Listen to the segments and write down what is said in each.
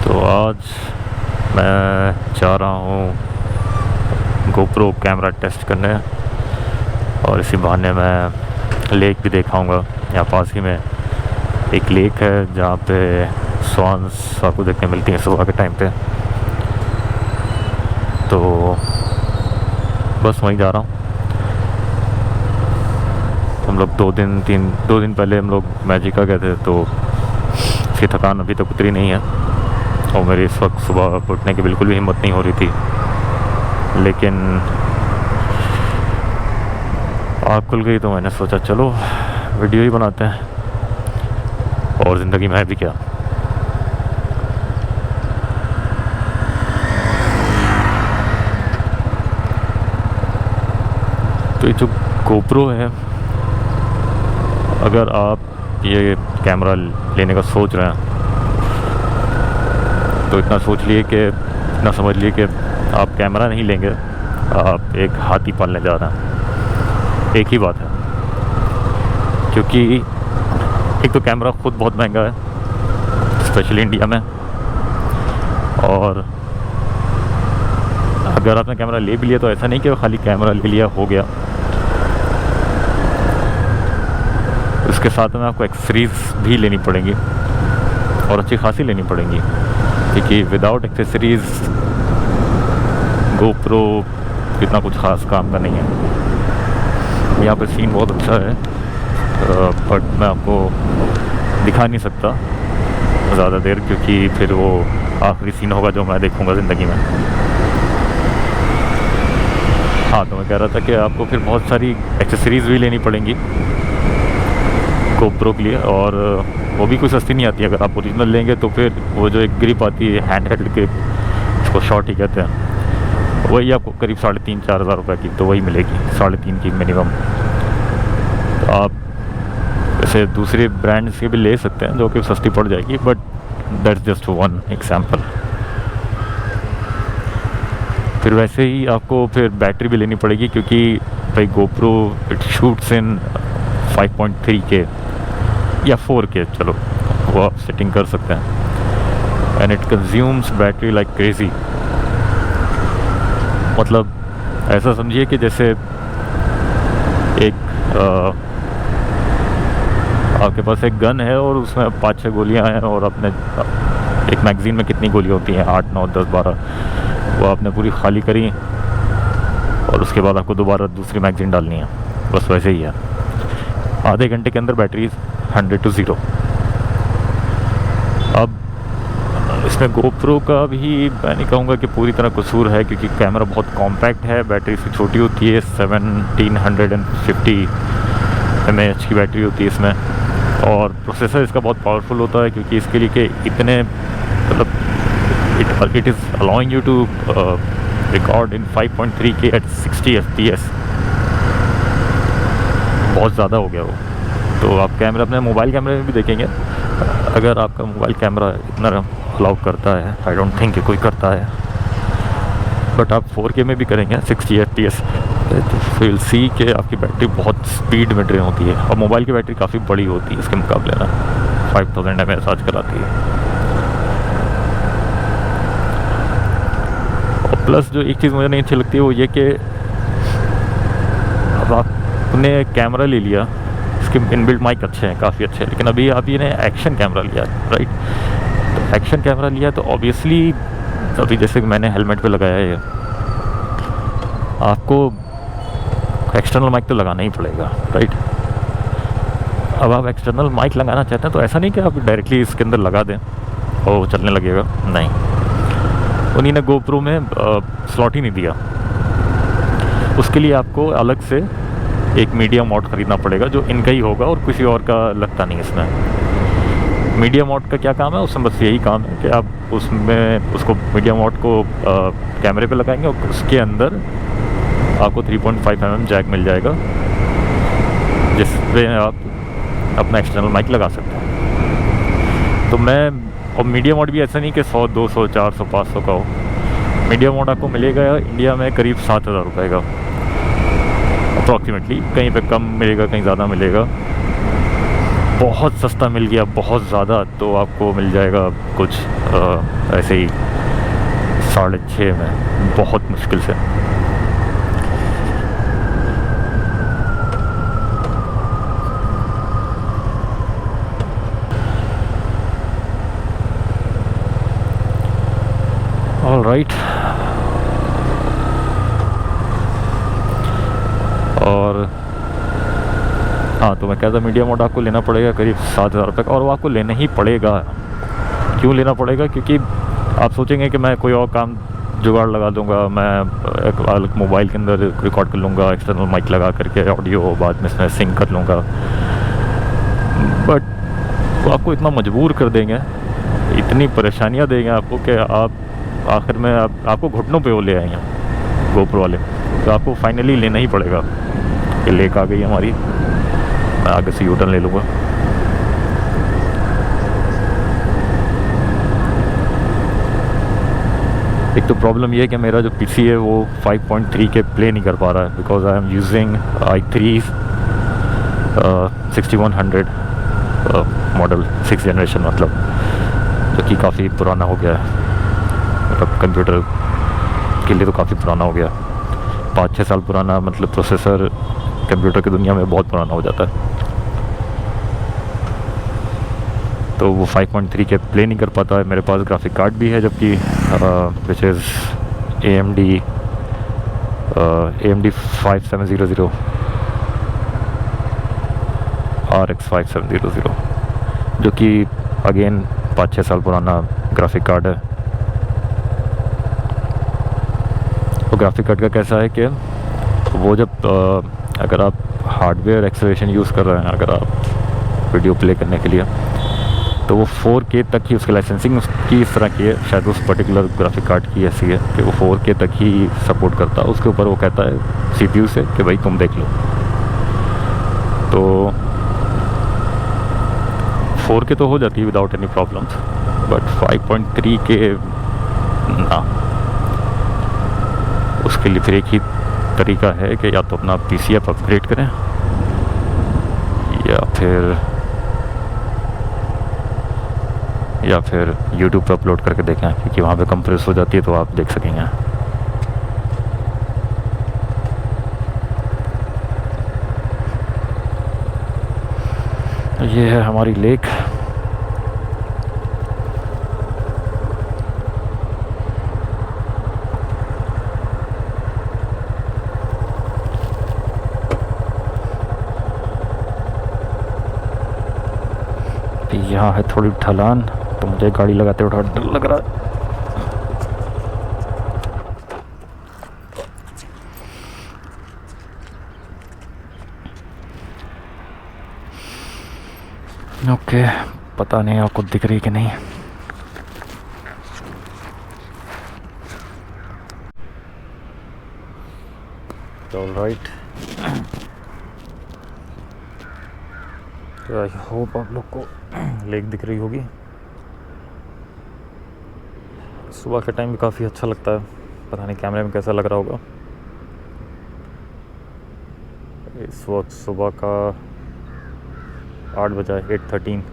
तो आज मैं जा रहा हूँ गोप्रो कैमरा टेस्ट करने और इसी बहाने मैं लेक भी दिखाऊंगा। यहाँ पास ही में एक लेक है जहाँ पे स्वान्स आपको देखने मिलती हैं सुबह के टाइम पे। तो बस वहीं जा रहा हूँ। हम लोग दो दिन पहले हम लोग मैजिका गए थे, तो उसकी थकान अभी तक उतरी नहीं है और मेरी इस वक्त सुबह उठने की बिल्कुल भी हिम्मत नहीं हो रही थी। लेकिन आँख खुल गई तो मैंने सोचा चलो वीडियो ही बनाते हैं, और ज़िंदगी में है भी क्या। तो ये जो गोप्रो है, अगर आप ये कैमरा लेने का सोच रहे हैं तो इतना समझ लिए कि आप कैमरा नहीं लेंगे, आप एक हाथी पालने जा रहे हैं। एक ही बात है, क्योंकि एक तो कैमरा खुद बहुत महंगा है स्पेशली इंडिया में, और अगर आपने कैमरा ले भी लिया तो ऐसा नहीं कि खाली कैमरा ले लिया हो गया। उसके साथ में आपको एक्सेसरीज़ भी लेनी पड़ेंगी और अच्छी खासी लेनी पड़ेंगी, क्योंकि विदाउट एक्सेसरीज़ गोप्रो इतना कुछ ख़ास काम का नहीं है। यहाँ पर सीन बहुत अच्छा है, बट मैं आपको दिखा नहीं सकता ज़्यादा देर, क्योंकि फिर वो आखिरी सीन होगा जो मैं देखूँगा ज़िंदगी में। हाँ, तो मैं कह रहा था कि आपको फिर बहुत सारी एक्सेसरीज़ भी लेनी पड़ेंगी गोप्रो के लिए, और वो भी कोई सस्ती नहीं आती। अगर आप ओरिजिनल लेंगे तो फिर वो जो एक ग्रिप आती है हैंड हेल्ड के, उसको शॉर्ट ही कहते हैं, वही आपको करीब 3,500-4 हज़ार रुपये की तो वही मिलेगी, 3.5 की मिनिमम। तो आप ऐसे दूसरे ब्रांड से भी ले सकते हैं जो कि सस्ती पड़ जाएगी, but that's just one example. फिर वैसे ही आपको फिर बैटरी भी लेनी पड़ेगी, क्योंकि भाई GoPro it shoots in 5.3K या 4K, चलो वो आप सेटिंग कर सकते हैं, and it consumes battery like crazy. मतलब ऐसा समझिए कि जैसे एक आपके पास एक गन है और उसमें 5-6 गोलियां हैं, और अपने एक मैगज़ीन में कितनी गोलियां होती हैं, 8, 9, 10, 12, वो आपने पूरी खाली करी और उसके बाद आपको दोबारा दूसरी मैगज़ीन डालनी है। बस वैसे ही है, आधे घंटे के अंदर बैटरी 100 to 0। अब इसमें गोप्रो का भी मैं नहीं कहूँगा कि पूरी तरह कसूर है, क्योंकि कैमरा बहुत कॉम्पैक्ट है, बैटरी इसकी छोटी होती है, 1750 mAh की बैटरी होती है इसमें, और प्रोसेसर इसका बहुत पावरफुल होता है, क्योंकि इसके लिए कि इतने मतलब it is allowing you to record in 5.3K at 60 FPS। बहुत ज़्यादा हो गया वो। तो आप कैमरा अपने मोबाइल कैमरे में भी देखेंगे, अगर आपका मोबाइल कैमरा इतना अलाउ करता है, आई डोंट थिंक कि कोई करता है, बट आप 4K में भी करेंगे 60 FPS, तो विल सी कि आपकी बैटरी बहुत स्पीड में ड्रेन होती है, और मोबाइल की बैटरी काफ़ी बड़ी होती है इसके मुकाबले ना, 5000 mAh आजकल आती है। और प्लस जो एक चीज़ मुझे नहीं अच्छी लगती है वो ये कि अब आपने कैमरा ले लिया, इसके इनबिल्ट माइक अच्छे हैं, काफ़ी अच्छे हैं, लेकिन अभी आप ये एक्शन कैमरा लिया, राइट। तो एक्शन कैमरा लिया तो ऑब्वियसली अभी जैसे कि मैंने हेलमेट पे लगाया है, आपको एक्सटर्नल माइक तो लगाना ही पड़ेगा, राइट। अब आप एक्सटर्नल माइक लगाना चाहते हैं तो ऐसा नहीं कि आप डायरेक्टली इसके अंदर लगा दें और वो चलने लगेगा, नहीं। उन्हीं ने गोप्रो में स्लॉट ही नहीं दिया, उसके लिए आपको अलग से एक मीडिया मोड ख़रीदना पड़ेगा, जो इनका ही होगा और किसी और का लगता नहीं इसमें। मीडिया मोड का क्या काम है, उसमें बस यही काम है कि आप उसको मीडिया मोड को कैमरे पे लगाएंगे और उसके अंदर आपको 3.5 mm जैक मिल जाएगा, जिसपे आप अपना एक्सटर्नल माइक लगा सकते हैं। तो और मीडिया मोड भी ऐसा नहीं कि 100, 200, 400, 500 का हो। मीडिया मोड आपको मिलेगा इंडिया में करीब 7,000 रुपये का अप्रॉक्सीमेटली, कहीं पे कम मिलेगा, कहीं ज़्यादा मिलेगा। बहुत सस्ता मिल गया, बहुत ज़्यादा, तो आपको मिल जाएगा कुछ ऐसे ही 6.5 में, बहुत मुश्किल से। ऑल राइट, और हाँ, तो मैं कहता मीडिया मोड आपको लेना पड़ेगा करीब 7,000 रुपये का, और वो आपको लेना ही पड़ेगा। क्यों लेना पड़ेगा? क्योंकि आप सोचेंगे कि मैं कोई और काम जुगाड़ लगा दूंगा, मैं एक अलग मोबाइल के अंदर रिकॉर्ड कर लूँगा, एक्सटर्नल माइक लगा करके ऑडियो बाद में इसमें सिंक कर लूँगा, बट वो आपको इतना मजबूर कर देंगे, इतनी परेशानियाँ देंगे आपको कि आप आखिर में आपको घुटनों पे वो ले आएंगे गोप्रो वाले। तो आपको फाइनली लेना ही पड़ेगा। ये लेक आ गई हमारी, मैं आगे से यूटर्न ले लूँगा। एक तो प्रॉब्लम ये है कि मेरा जो पीसी है वो 5.3 के प्ले नहीं कर पा रहा है, because I am using i3 6100 model 6th generation, मतलब जो कि काफ़ी पुराना हो गया है, मतलब कंप्यूटर के लिए तो काफ़ी पुराना हो गया। 5-6 साल पुराना मतलब प्रोसेसर कंप्यूटर की दुनिया में बहुत पुराना हो जाता है। तो वो 5.3 के प्ले नहीं कर पाता है। मेरे पास ग्राफिक कार्ड भी है, जबकि विच इज़ AMD 5700 RX 5700, जो कि अगेन 5-6 साल पुराना ग्राफिक कार्ड है। तो ग्राफिक कार्ड का कैसा है कि वो जब अगर आप हार्डवेयर एक्सेलरेशन यूज़ कर रहे हैं, अगर आप वीडियो प्ले करने के लिए, तो वो 4K तक ही उसकी लाइसेंसिंग उसकी इस तरह की है, शायद उस पर्टिकुलर ग्राफिक कार्ड की ऐसी है कि वो 4K तक ही सपोर्ट करता है। उसके ऊपर वो कहता है CPU से कि भाई तुम देख लो। तो 4K तो हो जाती है विदाउट एनी प्रॉब्लम्स, बट 5.3 के ना। उसके लिए फिर एक ही तरीका है कि या तो अपना PC आप अपग्रेड करें, या फिर YouTube पे अपलोड करके देखें, क्योंकि वहाँ पे कंप्रेस हो जाती है तो आप देख सकेंगे। ये है हमारी लेक। यहाँ है थोड़ी ढलान, तो मुझे गाड़ी लगाते हुए डर लग रहा है। ओके, पता नहीं आपको दिख रही कि नहीं। ऑलराइट, तो आई होप आप लोग को लेक दिख रही होगी। सुबह के टाइम भी काफ़ी अच्छा लगता है, पता नहीं कैमरे में कैसा लग रहा होगा। इस वक्त सुबह का 8 बजा है, 8:13।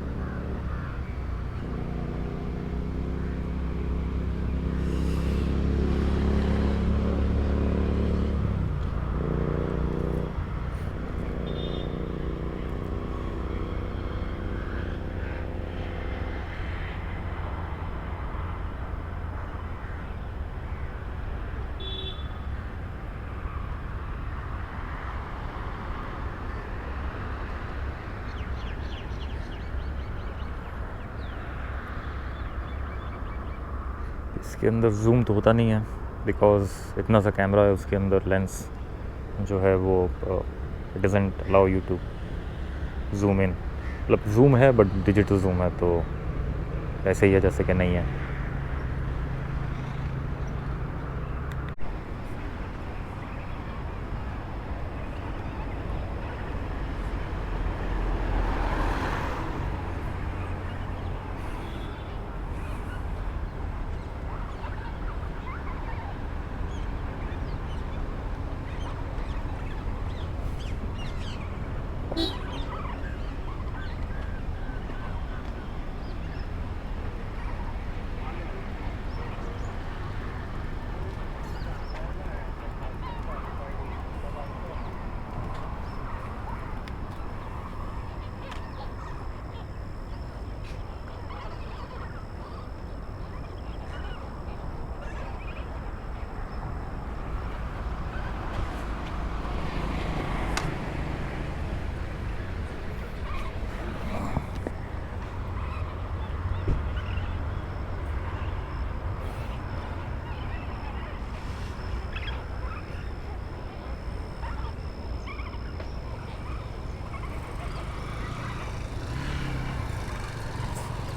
इसके अंदर जूम तो होता नहीं है, बिकॉज़ इतना सा कैमरा है, उसके अंदर लेंस जो है वो it doesn't allow you to zoom in. मतलब जूम है बट डिजिटल जूम है, तो ऐसे ही है जैसे कि नहीं है।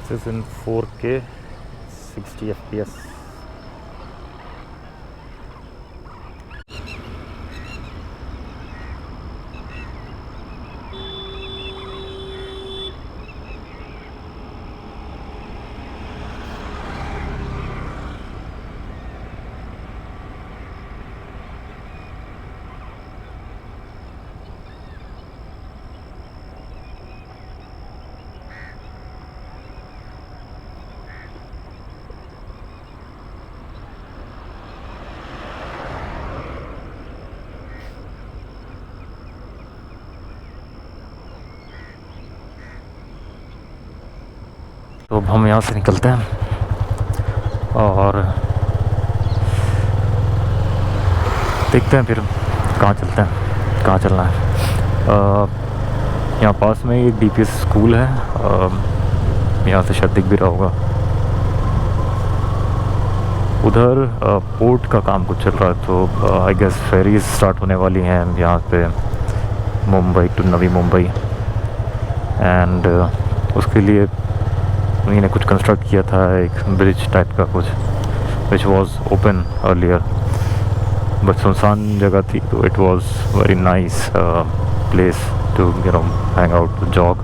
This is in 4K 60 FPS. तो अब हम यहाँ से निकलते हैं और देखते हैं फिर कहाँ चलते हैं, कहाँ चलना है। यहाँ पास में एक DPS स्कूल है, यहाँ से शायद दिख भी रहा होगा। उधर पोर्ट का काम कुछ चल रहा है, तो आई गेस फेरीज स्टार्ट होने वाली हैं यहाँ पे मुंबई टू नवी मुंबई। एंड उसके लिए उन्हीं ने कुछ कंस्ट्रक्ट किया था, एक ब्रिज टाइप का कुछ, which was open earlier but सुनसान जगह थी। तो it was very nice place to hang out, jog,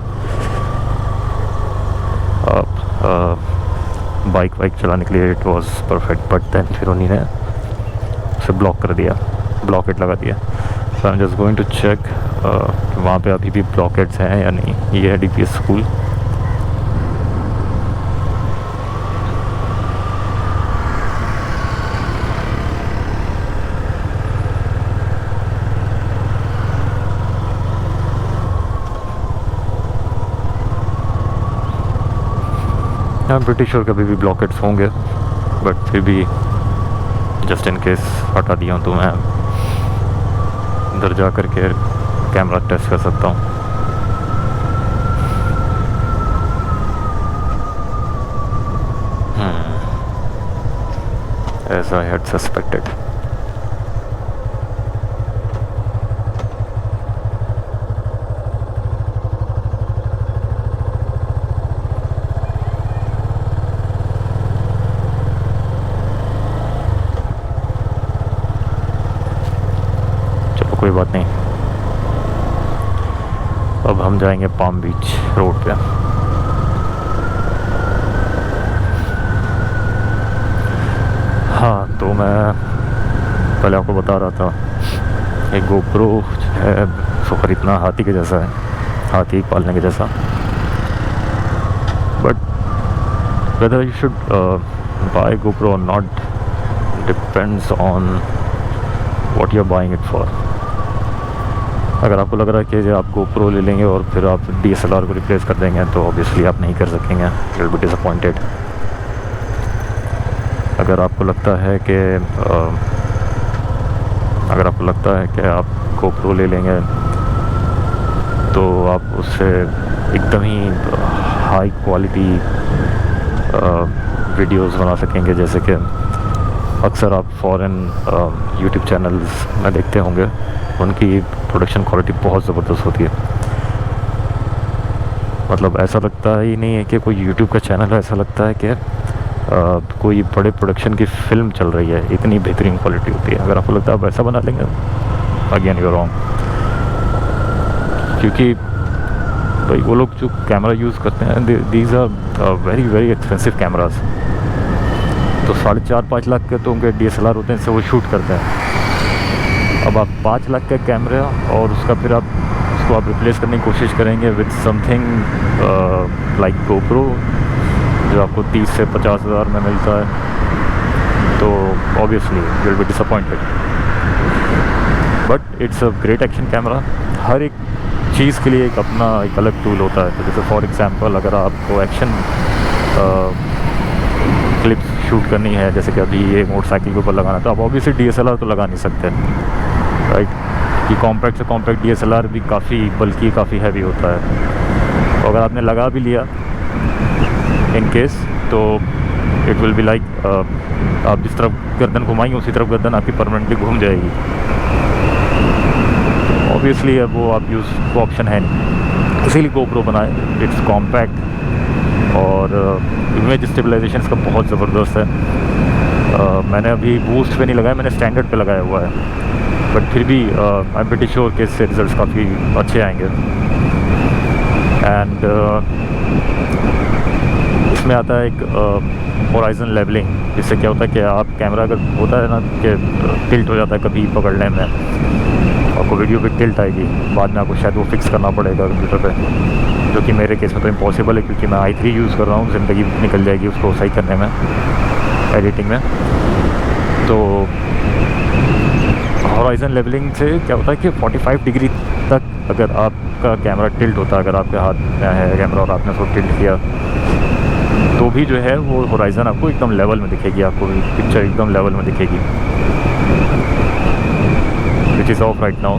bike वाइक चलाने के लिए it was perfect. But then फिर उन्हीं ने उसे ब्लॉक कर दिया, ब्लॉकेट लगा दिया। So I am just going to check वहाँ पे अभी भी ब्लॉकेट्स हैं या नहीं। ये है DPS school. I am pretty sure कभी भी ब्लॉकेट्स होंगे, बट फिर भी जस्ट इन केस हटा दिया हूँ तो मैं अंदर जा कर के कैमरा टेस्ट कर सकता हूँ। As I had suspected. कोई बात नहीं, अब हम जाएंगे पाम बीच रोड पे। हाँ, तो मैं पहले आपको बता रहा था एक GoPro है, सो खरीदना हाथी के जैसा है, हाथी पालने के जैसा। But whether you should buy GoPro और not depends on what you are buying it for. अगर आपको लग रहा है कि आप GoPro ले लेंगे और फिर आप DSLR को रिप्लेस कर देंगे तो ऑब्वियसली आप नहीं कर सकेंगे, यू विल बी डिसअपॉइंटेड। अगर आपको लगता है कि आप GoPro ले लेंगे तो आप उससे एकदम ही हाई क्वालिटी वीडियोस बना सकेंगे, जैसे कि अक्सर आप फॉरेन यूट्यूब चैनल्स में देखते होंगे, उनकी प्रोडक्शन क्वालिटी बहुत ज़बरदस्त होती है। मतलब ऐसा लगता ही नहीं है कि कोई यूट्यूब का चैनल है, ऐसा लगता है कि कोई बड़े प्रोडक्शन की फ़िल्म चल रही है, इतनी बेहतरीन क्वालिटी होती है। अगर आपको लगता है आप ऐसा बना लेंगे, अगेन यू आर रॉन्ग। क्योंकि भाई वो लोग जो कैमरा यूज़ करते हैं, these are very very expensive cameras. तो 4.5-5 लाख के तो उनके DSLR होते हैं, इससे वो शूट करते हैं। अब आप 5 लाख का कैमरा और उसका फिर उसको आप रिप्लेस करने की कोशिश करेंगे विद समथिंग लाइक GoPro जो आपको 30 से 50 हज़ार में मिलता है, तो obviously you will be disappointed. But it's a great action camera. हर एक चीज़ के लिए एक अपना एक अलग टूल होता है। तो जैसे फॉर एग्जांपल अगर आपको एक्शन क्लिप्स शूट करनी है, जैसे कि अभी ये मोटरसाइकिल के ऊपर लगाना, तो आप ऑब्वियसली DSLR तो लगा नहीं सकते, राइट। कि कॉम्पैक्ट से कॉम्पैक्ट DSLR भी काफ़ी बल्कि काफ़ी हैवी होता है। तो अगर आपने लगा भी लिया इन केस, तो इट विल बी लाइक आप जिस तरफ गर्दन घुमाएंगे उसी तरफ गर्दन आपकी परमानेंटली घूम जाएगी। ऑब्वियसली अब वो आप यूज़ वो ऑप्शन है नहीं, इसीलिए GoPro बनाए। इट्स कॉम्पैक्ट और इमेज स्टेबलाइजेशन इसका बहुत ज़बरदस्त है। मैंने अभी बूस्ट पे नहीं लगाया, मैंने स्टैंडर्ड पे लगाया हुआ है, बट फिर भी आई एम प्रीटी श्योर कि इससे रिजल्ट्स काफ़ी अच्छे आएंगे। एंड इसमें आता है एक होराइजन लेवलिंग, जिससे क्या होता है कि आप कैमरा अगर होता है ना कि टिल्ट हो जाता है कभी पकड़ने में, आपको वीडियो पे टिल्ट आएगी, बाद में आपको शायद वो फिक्स करना पड़ेगा कंप्यूटर पे, जो कि मेरे केस में तो इम्पॉसिबल है क्योंकि मैं i3 यूज़ कर रहा हूँ। ज़िंदगी निकल जाएगी उसको सही करने में, एडिटिंग में। तो हॉराइजन लेवलिंग से क्या होता है कि 45 डिग्री तक अगर आपका कैमरा टिल्ट होता है, अगर आपके हाथ में है कैमरा और आपने उसको टिल्ट किया, तो भी जो है वो हॉराइजन आपको एकदम लेवल में दिखेगी, आपको पिक्चर एकदम लेवल में दिखेगी। Which is of right now,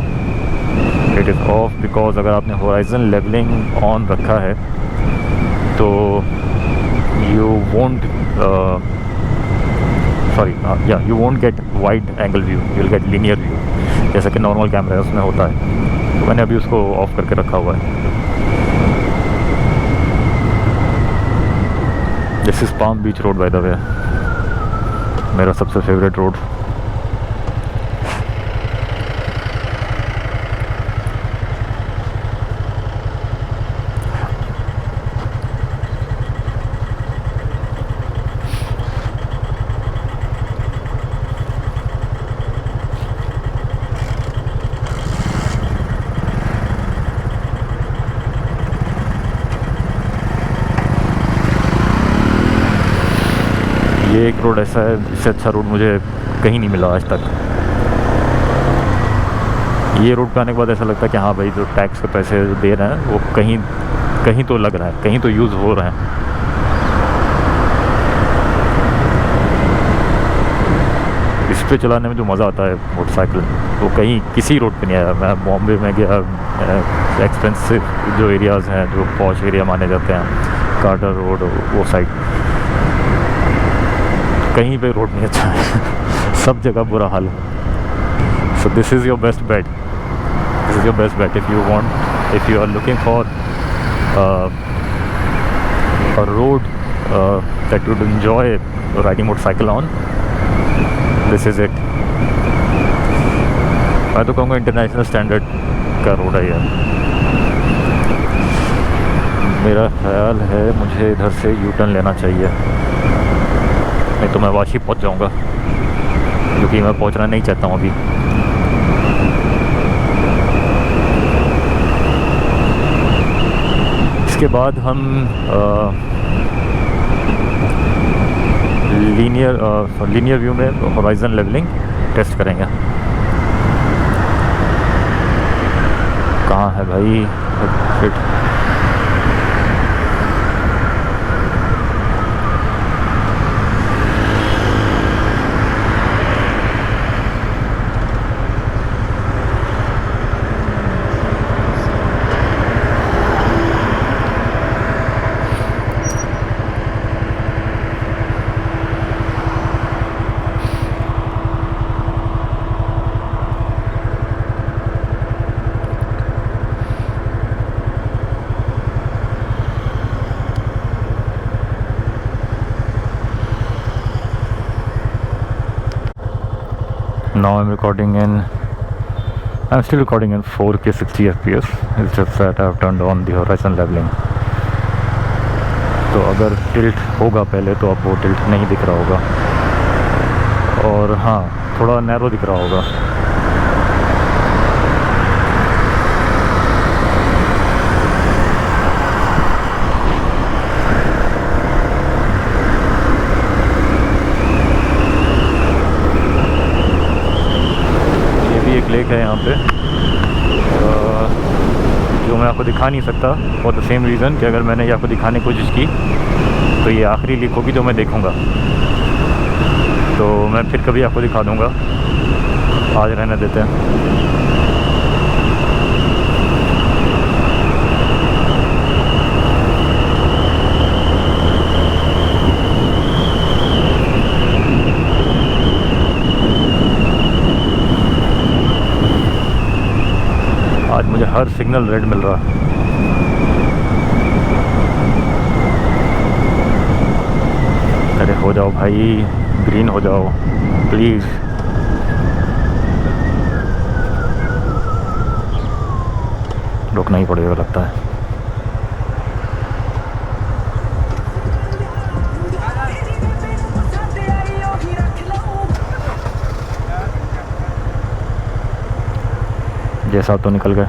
it is of because अगर आपने हॉराइजन लेवलिंग ऑन रखा है तो you won't you won't get wide angle view, you will get linear view, जैसा कि नॉर्मल कैमरा उसमें होता है। तो मैंने अभी उसको ऑफ करके रखा हुआ है। This is palm beach road by the way, मेरा सबसे फेवरेट रोड। ये एक रोड ऐसा है, इससे अच्छा रोड मुझे कहीं नहीं मिला आज तक। ये रोड पे आने के बाद ऐसा लगता है कि हाँ भाई, जो टैक्स के पैसे दे रहे हैं वो कहीं कहीं तो लग रहा है, कहीं तो यूज़ हो रहे हैं। इस पे चलाने में जो मज़ा आता है मोटरसाइकिल, वो कहीं किसी रोड पे नहीं आया। मैं बॉम्बे में गया, एक्सपेंसिव जो एरियाज़ हैं, जो पॉश एरिया माने जाते हैं, कार्टर रोड, वो साइड, कहीं पे रोड नहीं अच्छा है सब जगह बुरा हाल है। So this is your best bet, this is your best bet if you want, if you are looking for a road that would enjoy riding motorcycle on, this is it. मैं तो कहूँगा इंटरनेशनल स्टैंडर्ड का road है ये। मेरा ख्याल है मुझे इधर से यू टर्न लेना चाहिए, नहीं तो मैं वाशी पहुंच जाऊंगा, क्योंकि मैं पहुंचना नहीं चाहता हूं अभी। इसके बाद हम लीनियर व्यू में हॉराइजन लेवलिंग टेस्ट करेंगे। कहाँ है भाई fit? Now I'm still recording in 4K 60 FPS. It's just that I've turned on the horizon leveling. तो अगर टिल्ट होगा पहले तो अब वो टिल्ट नहीं दिख रहा होगा, और हाँ थोड़ा नैरो दिख रहा होगा। एक लेक है यहाँ पे जो मैं आपको दिखा नहीं सकता, फॉर द सेम रीज़न कि अगर मैंने ये आपको दिखाने की कोशिश की तो ये आखिरी लेक होगी जो मैं देखूँगा, तो मैं फिर कभी आपको दिखा दूँगा। आज रहने देते हैं। आज मुझे हर सिग्नल रेड मिल रहा है। हो जाओ भाई, ग्रीन हो जाओ प्लीज़। रुकना ही पड़ेगा लगता है। जैसा तो निकल गए।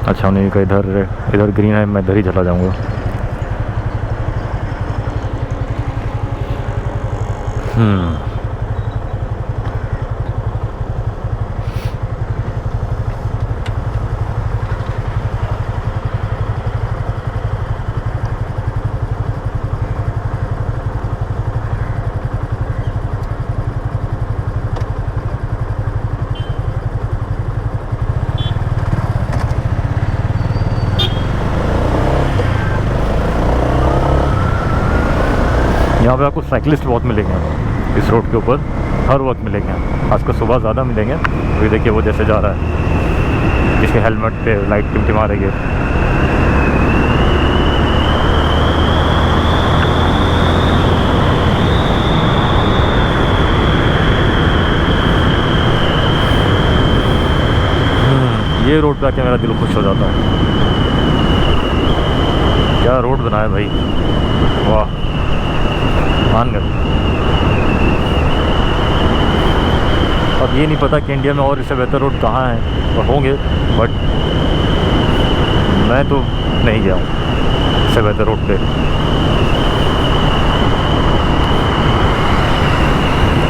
अच्छा उन्हें का इधर ग्रीन है, मैं इधर ही चला जाऊंगा। यहाँ पे आपको साइकिलिस्ट बहुत मिलेंगे इस रोड के ऊपर, हर वक्त मिलेंगे। खासकर सुबह ज़्यादा मिलेंगे। अभी देखिए वो जैसे जा रहा है, जिसके हेलमेट पे लाइट टिमटिमा रही है। ये रोड पे आके मेरा दिल खुश हो जाता है। क्या रोड बनाया भाई, वाह मान गए। अब ये नहीं पता कि इंडिया में और इससे बेहतर रोड कहाँ हैं और होंगे, बट मैं तो नहीं गया हूँ इससे बेहतर रोड पे।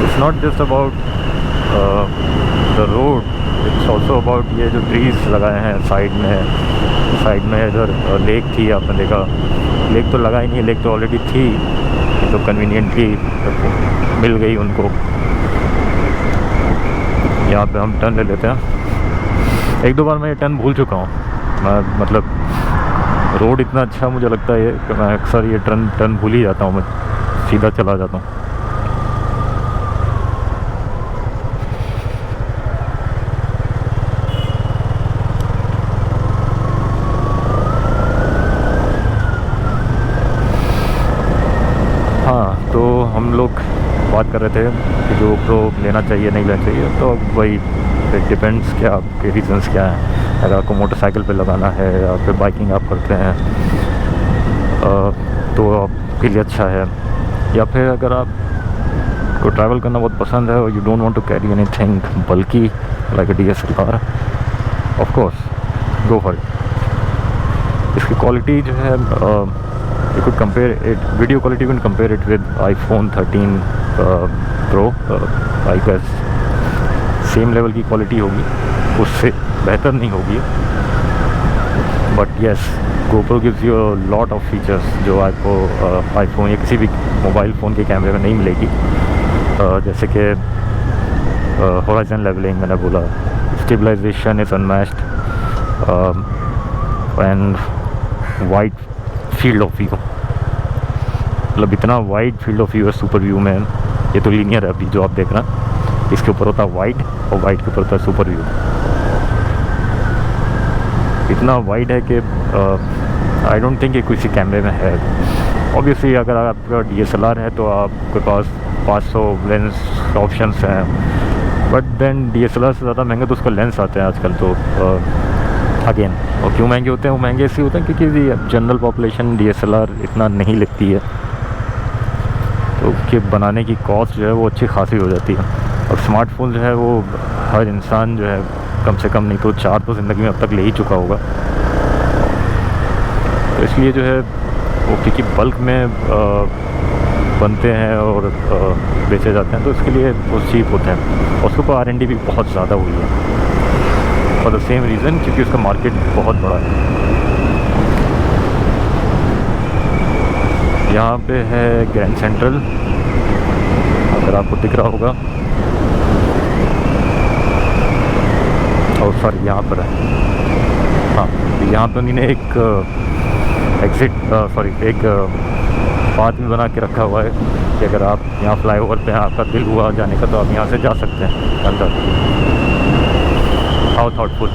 It's not just about the road, it's also about ये जो ट्रीज लगाए हैं साइड में इधर लेक थी, आपने देखा। लेक तो लगा ही नहीं, लेक तो ऑलरेडी थी, तो कन्वीनियंटली मिल गई उनको। यहाँ पे हम टर्न ले लेते हैं। एक दो बार मैं ये टर्न भूल चुका हूँ। मैं मतलब रोड इतना अच्छा मुझे लगता है कि मैं अक्सर ये टर्न भूल ही जाता हूँ, मैं सीधा चला जाता हूँ। हाँ, तो हम लोग बात कर रहे थे कि जो प्रो लेना चाहिए नहीं लेना चाहिए, तो वही इट डिपेंड्स क्या आपके रीजंस क्या हैं। अगर आपको मोटरसाइकिल पे लगाना है या फिर बाइकिंग आप करते हैं तो आपके लिए अच्छा है। या फिर अगर आपको ट्रैवल करना बहुत पसंद है और you don't want to carry anything बल्कि like a DSLR, of course go for it. इसकी क्वालिटी जो है you could compare it, video quality you can compare it with iPhone 13 Pro, I guess same level की quality होगी, उससे बेहतर नहीं होगी। But yes, GoPro gives you a lot of features जो आपको iPhone या किसी भी मोबाइल फ़ोन के कैमरे में नहीं मिलेगी। जैसे कि होराइजन लेवलिंग मैंने बोला, stabilisation is unmatched, and wide field of view, मतलब इतना वाइड फील्ड ऑफ व्यू है सुपर व्यू में। ये तो लीनियर है अभी जो आप देख रहे हैं, इसके ऊपर होता है वाइड और वाइड के ऊपर होता है सुपर व्यू। इतना वाइड है कि आई डोंट थिंक ये किसी कैमरे में है। ऑब्वियसली अगर आपका DSLR है तो आपके पास 500 लेंस ऑप्शंस हैं, बट देन DSLR से ज़्यादा महंगे तो उसका लेंस आते हैं आजकल। तो अगेन, और क्यों महंगे होते हैं? वो महंगे इसलिए होते हैं क्योंकि जनरल पॉपुलेशन DSLR इतना नहीं लेती है, तो उसके बनाने की कॉस्ट जो है वो अच्छी खासी हो जाती है। और स्मार्टफोन जो है वो हर इंसान जो है कम से कम नहीं तो 4 तो ज़िंदगी में अब तक ले ही चुका होगा। तो इसलिए जो है वो क्योंकि बल्क में बनते हैं और बेचे जाते हैं, तो इसके लिए वो चीप होते हैं। और उसके ऊपर R&D भी बहुत ज़्यादा हुई है फॉर द सेम रीज़न, क्योंकि उसका मार्केट बहुत बड़ा है। यहाँ पे है ग्रैंड सेंट्रल, अगर आपको दिख रहा होगा, और सॉरी यहाँ पर है। हाँ, यहाँ पे उन्होंने एक एक पाथ में बना के रखा हुआ है कि अगर आप यहाँ फ्लाईओवर पे आपका दिल हुआ जाने का तो आप यहाँ से जा सकते हैं अंदर। How thoughtful.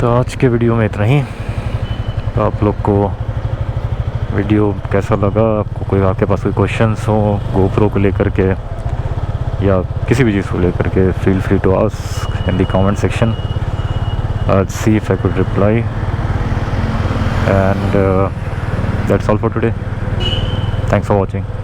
तो आज के वीडियो में इतना ही। आप लोग को वीडियो कैसा लगा, आपको कोई आपके पास कोई क्वेश्चंस हो गोप्रो को लेकर के या किसी भी चीज़ को लेकर के, feel free to ask in the comment section. I'll see if I could reply, and that's all for today. Thanks for watching.